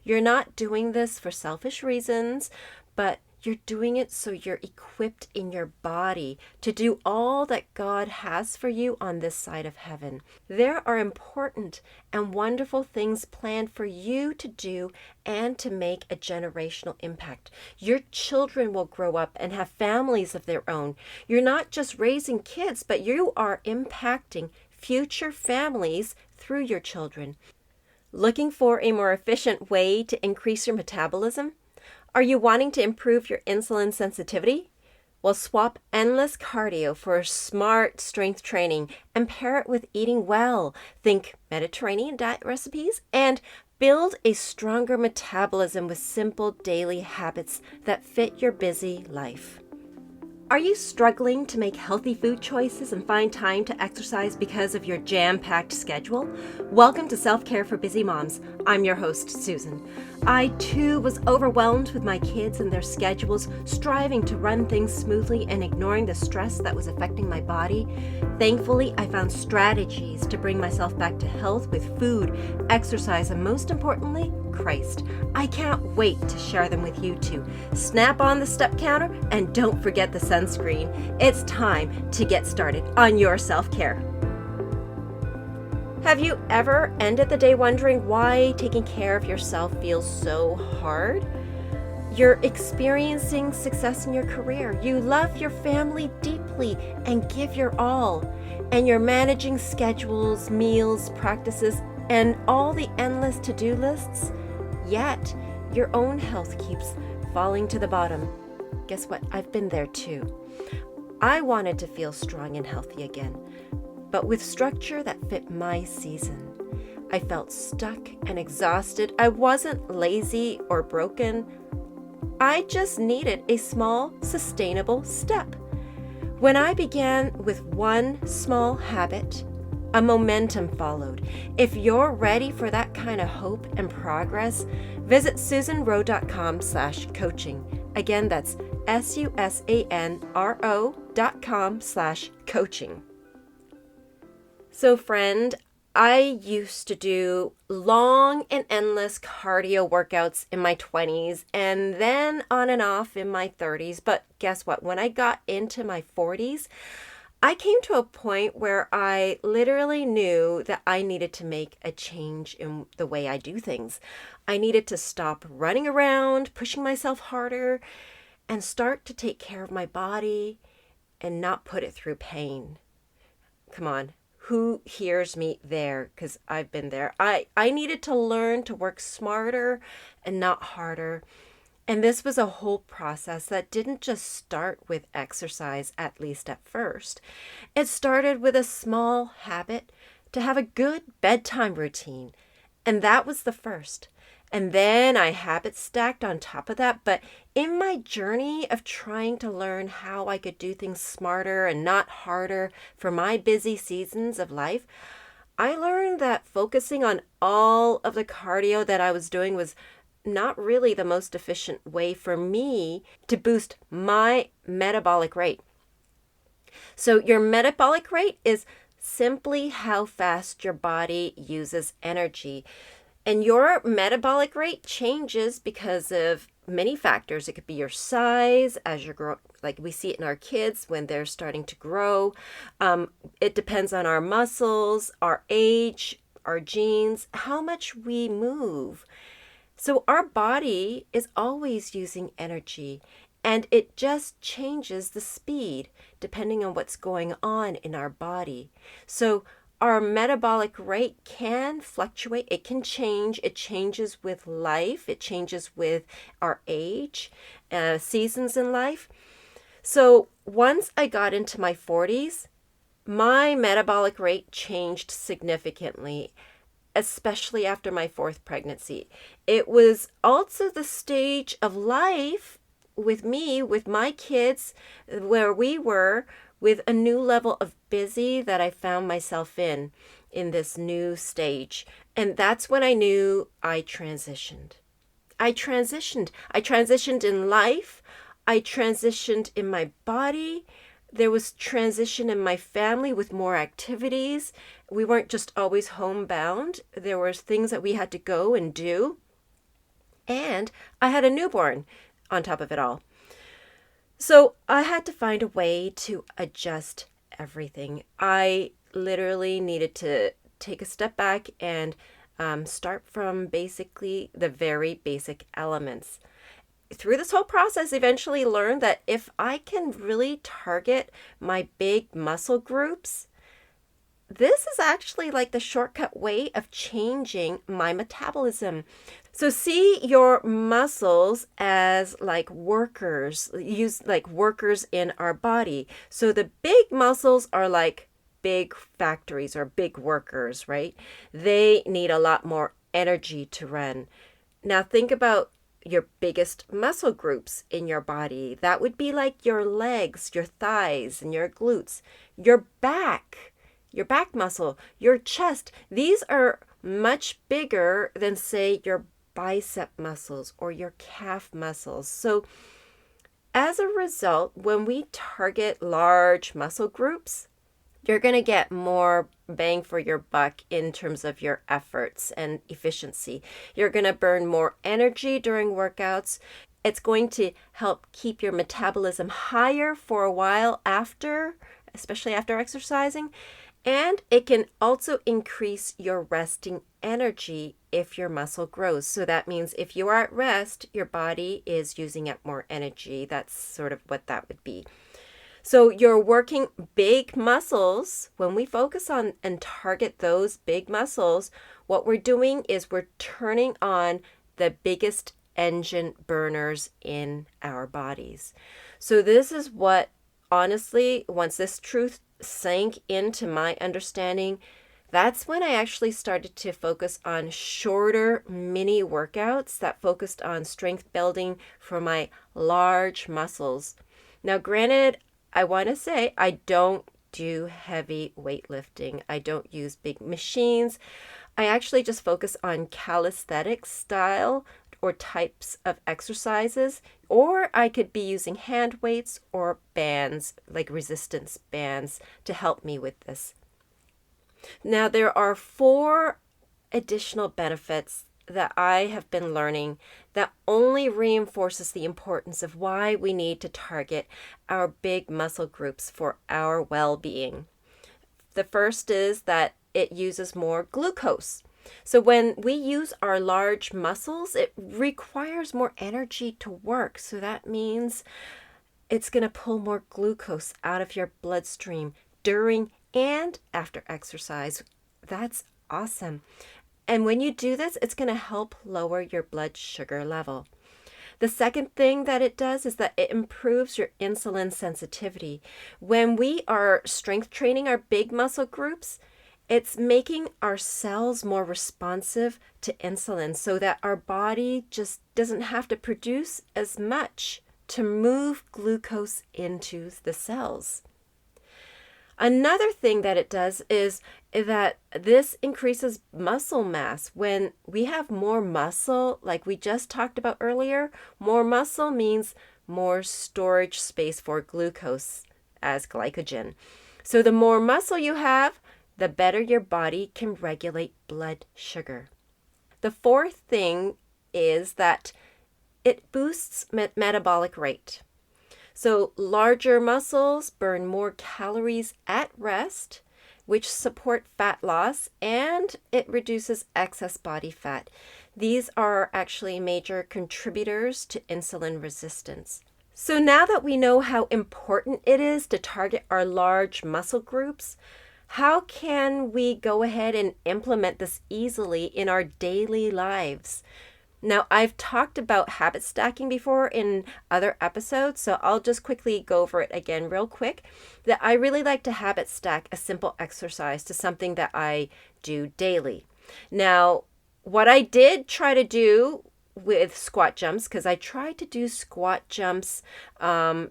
You're not doing this for selfish reasons, but you're doing it so you're equipped in your body to do all that God has for you on this side of heaven. There are important and wonderful things planned for you to do and to make a generational impact. Your children will grow up and have families of their own. You're not just raising kids, but you are impacting future families through your children. Looking for a more efficient way to increase your metabolism? Are you wanting to improve your insulin sensitivity? Well, swap endless cardio for smart strength training and pair it with eating well. Think Mediterranean diet recipes and build a stronger metabolism with simple daily habits that fit your busy life. Are you struggling to make healthy food choices and find time to exercise because of your jam-packed schedule? Welcome to Self-Care for Busy Moms. I'm your host, Susan. I too was overwhelmed with my kids and their schedules, striving to run things smoothly and ignoring the stress that was affecting my body. Thankfully, I found strategies to bring myself back to health with food, exercise, and most importantly, Christ. I can't wait to share them with you too. Snap on the step counter and don't forget the sunscreen. It's time to get started on your self-care. Have you ever ended the day wondering why taking care of yourself feels so hard? You're experiencing success in your career. You love your family deeply and give your all. And you're managing schedules, meals, practices, and all the endless to-do lists. Yet, your own health keeps falling to the bottom. Guess what? I've been there too. I wanted to feel strong and healthy again, but with structure that fit my season. I felt stuck and exhausted. I wasn't lazy or broken. I just needed a small, sustainable step. When I began with one small habit, a momentum followed. If you're ready for that kind of hope and progress, visit susanro.com/coaching. Again, that's susanro.com/coaching. So friend, I used to do long and endless cardio workouts in my 20s and then on and off in my 30s. But guess what? When I got into my 40s, I came to a point where I literally knew that I needed to make a change in the way I do things. I needed to stop running around, pushing myself harder, and start to take care of my body and not put it through pain. Come on, who hears me there? Because I've been there. I needed to learn to work smarter and not harder. And this was a whole process that didn't just start with exercise, at least at first. It started with a small habit to have a good bedtime routine. And that was the first. And then I habit stacked on top of that. But in my journey of trying to learn how I could do things smarter and not harder for my busy seasons of life, I learned that focusing on all of the cardio that I was doing was not really the most efficient way for me to boost my metabolic rate. So your metabolic rate is simply how fast your body uses energy. And your metabolic rate changes because of many factors. It could be your size as you're growing, like we see it in our kids when they're starting to grow. It depends on our muscles, our age, our genes, how much we move. So our body is always using energy, and it just changes the speed depending on what's going on in our body. So our metabolic rate can fluctuate. It can change. It changes with life. It changes with our age, seasons in life. So once I got into my 40s, my metabolic rate changed significantly, especially after my fourth pregnancy. It was also the stage of life with me, with my kids, where we were with a new level of busy that I found myself in this new stage. And that's when I knew I transitioned. I transitioned in life. I transitioned in my body. There was transition in my family with more activities. We weren't just always homebound. There were things that we had to go and do. And I had a newborn on top of it all. So I had to find a way to adjust everything. I literally needed to take a step back and start from basically the very basic elements. Through this whole process, eventually learned that if I can really target my big muscle groups, this is actually like the shortcut way of changing my metabolism. So see your muscles as like workers, use like workers in our body. So the big muscles are like big factories or big workers, right? They need a lot more energy to run. Now think about your biggest muscle groups in your body. That would be like your legs, your thighs, and your glutes, your back muscle, your chest. These are much bigger than, say, your bicep muscles or your calf muscles. So as a result, when we target large muscle groups, you're going to get more bang for your buck in terms of your efforts and efficiency. You're going to burn more energy during workouts. It's going to help keep your metabolism higher for a while after, especially after exercising. And it can also increase your resting energy if your muscle grows. So that means if you are at rest, your body is using up more energy. That's sort of what that would be. So you're working big muscles. When we focus on and target those big muscles, what we're doing is we're turning on the biggest engine burners in our bodies. So this is what, honestly, once this truth sank into my understanding, that's when I actually started to focus on shorter mini workouts that focused on strength building for my large muscles. Now, granted, I want to say I don't do heavy weightlifting. I don't use big machines. I actually just focus on calisthenics style or types of exercises, or I could be using hand weights or bands, like resistance bands, to help me with this. Now, there are 4 additional benefits that I have been learning that only reinforces the importance of why we need to target our big muscle groups for our well-being. The first is that it uses more glucose. So when we use our large muscles, it requires more energy to work. So that means it's going to pull more glucose out of your bloodstream during and after exercise. That's awesome. And when you do this, it's going to help lower your blood sugar level. The second thing that it does is that it improves your insulin sensitivity. When we are strength training our big muscle groups, it's making our cells more responsive to insulin so that our body just doesn't have to produce as much to move glucose into the cells. Another thing that it does is that this increases muscle mass. When we have more muscle, like we just talked about earlier, more muscle means more storage space for glucose as glycogen. So the more muscle you have, the better your body can regulate blood sugar. The fourth thing is that it boosts metabolic rate. So larger muscles burn more calories at rest, which support fat loss, and it reduces excess body fat. These are actually major contributors to insulin resistance. So now that we know how important it is to target our large muscle groups, how can we go ahead and implement this easily in our daily lives? Now, I've talked about habit stacking before in other episodes, so I'll just quickly go over it again real quick. That I really like to habit stack a simple exercise to something that I do daily. Now, what I did try to do with squat jumps, because I tried to do squat jumps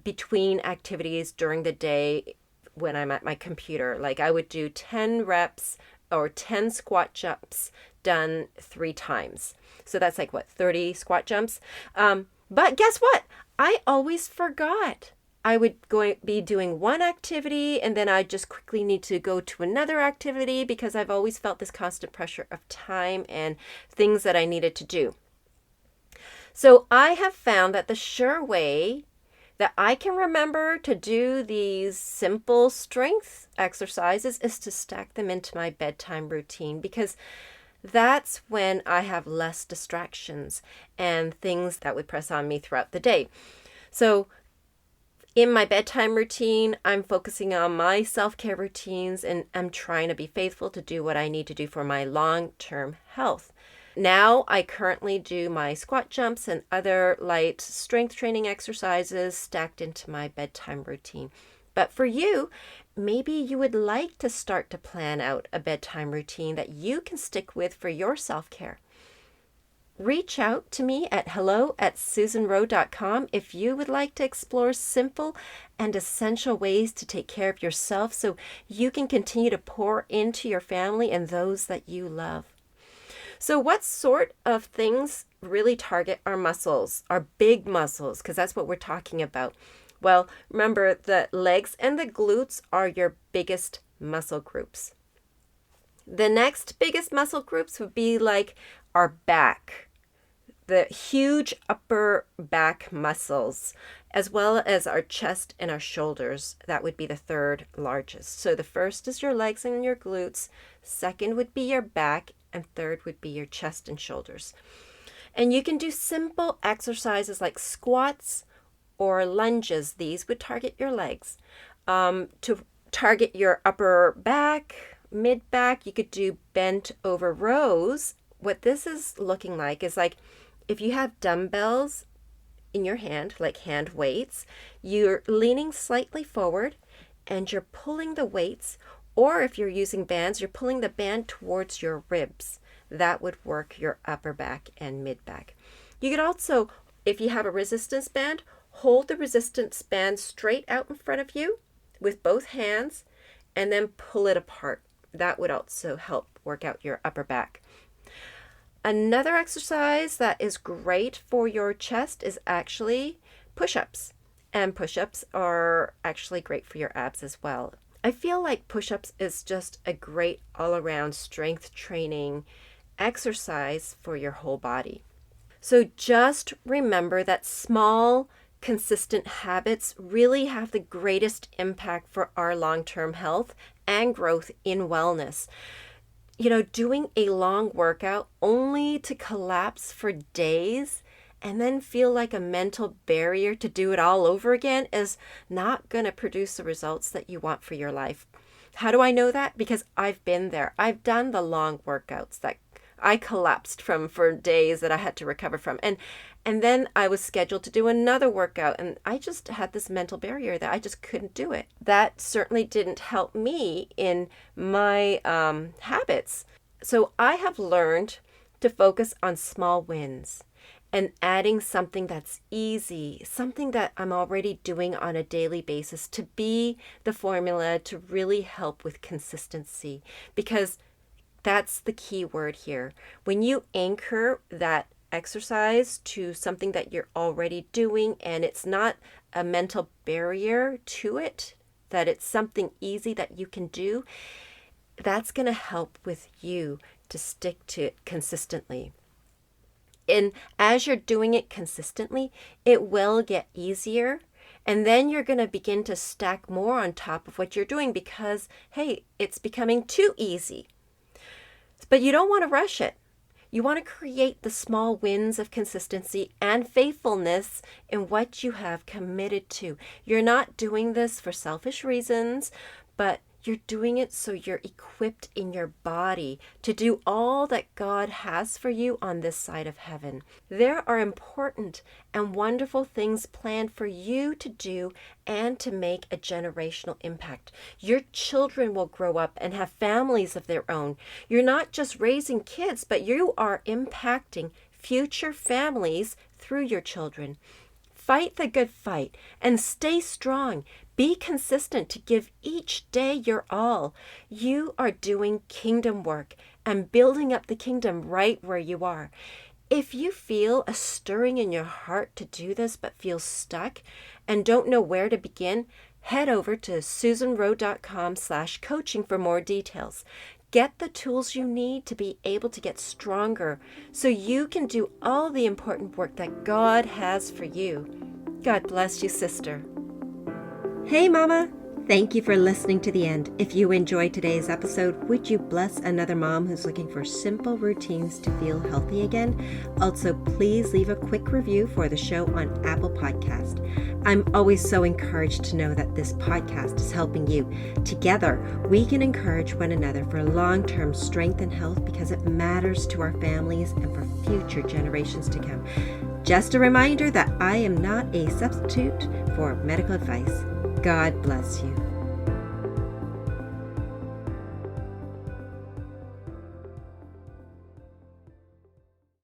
between activities during the day when I'm at my computer. Like I would do 10 reps or 10 squat jumps done 3 times. So that's like 30 squat jumps. But guess what? I always forgot. I would be doing one activity and then I just quickly need to go to another activity because I've always felt this constant pressure of time and things that I needed to do. So I have found that the sure way that I can remember to do these simple strength exercises is to stack them into my bedtime routine, because that's when I have less distractions and things that would press on me throughout the day. So in my bedtime routine, I'm focusing on my self-care routines, and I'm trying to be faithful to do what I need to do for my long-term health. Now, I currently do my squat jumps and other light strength training exercises stacked into my bedtime routine. But for you, maybe you would like to start to plan out a bedtime routine that you can stick with for your self-care. Reach out to me at hello@susanrowe.com if you would like to explore simple and essential ways to take care of yourself so you can continue to pour into your family and those that you love. So what sort of things really target our muscles, our big muscles, because that's what we're talking about? Well, remember, the legs and the glutes are your biggest muscle groups. The next biggest muscle groups would be like our back, the huge upper back muscles, as well as our chest and our shoulders. That would be the third largest. So the first is your legs and your glutes, second would be your back, and third would be your chest and shoulders. And you can do simple exercises like squats or lunges. These would target your legs. To target your upper back, mid back, you could do bent over rows. What this is looking like is like if you have dumbbells in your hand, like hand weights, you're leaning slightly forward and you're pulling the weights, or if you're using bands, you're pulling the band towards your ribs. That would work your upper back and mid back. You could also, if you have a resistance band, hold the resistance band straight out in front of you with both hands and then pull it apart. That would also help work out your upper back. Another exercise that is great for your chest is actually push-ups. And push-ups are actually great for your abs as well. I feel like push-ups is just a great all-around strength training exercise for your whole body. So just remember that small, consistent habits really have the greatest impact for our long-term health and growth in wellness. You know, doing a long workout only to collapse for days and then feel like a mental barrier to do it all over again is not going to produce the results that you want for your life. How do I know that? Because I've been there. I've done the long workouts that I collapsed from for days that I had to recover from. And then I was scheduled to do another workout, and I just had this mental barrier that I just couldn't do it. That certainly didn't help me in my habits. So I have learned to focus on small wins and adding something that's easy, something that I'm already doing on a daily basis to be the formula to really help with consistency, because that's the key word here. When you anchor that exercise to something that you're already doing and it's not a mental barrier to it, that it's something easy that you can do, that's going to help with you to stick to it consistently. And as you're doing it consistently, it will get easier. And then you're going to begin to stack more on top of what you're doing because, hey, it's becoming too easy. But you don't want to rush it. You want to create the small wins of consistency and faithfulness in what you have committed to. You're not doing this for selfish reasons, but you're doing it so you're equipped in your body to do all that God has for you on this side of heaven. There are important and wonderful things planned for you to do and to make a generational impact. Your children will grow up and have families of their own. You're not just raising kids, but you are impacting future families through your children. Fight the good fight and stay strong. Be consistent to give each day your all. You are doing kingdom work and building up the kingdom right where you are. If you feel a stirring in your heart to do this but feel stuck and don't know where to begin, head over to susanrowe.com/coaching for more details. Get the tools you need to be able to get stronger so you can do all the important work that God has for you. God bless you, sister. Hey, Mama. Thank you for listening to the end. If you enjoyed today's episode, would you bless another mom who's looking for simple routines to feel healthy again? Also, please leave a quick review for the show on Apple Podcast. I'm always so encouraged to know that this podcast is helping you. Together, we can encourage one another for long-term strength and health because it matters to our families and for future generations to come. Just a reminder that I am not a substitute for medical advice. God bless you.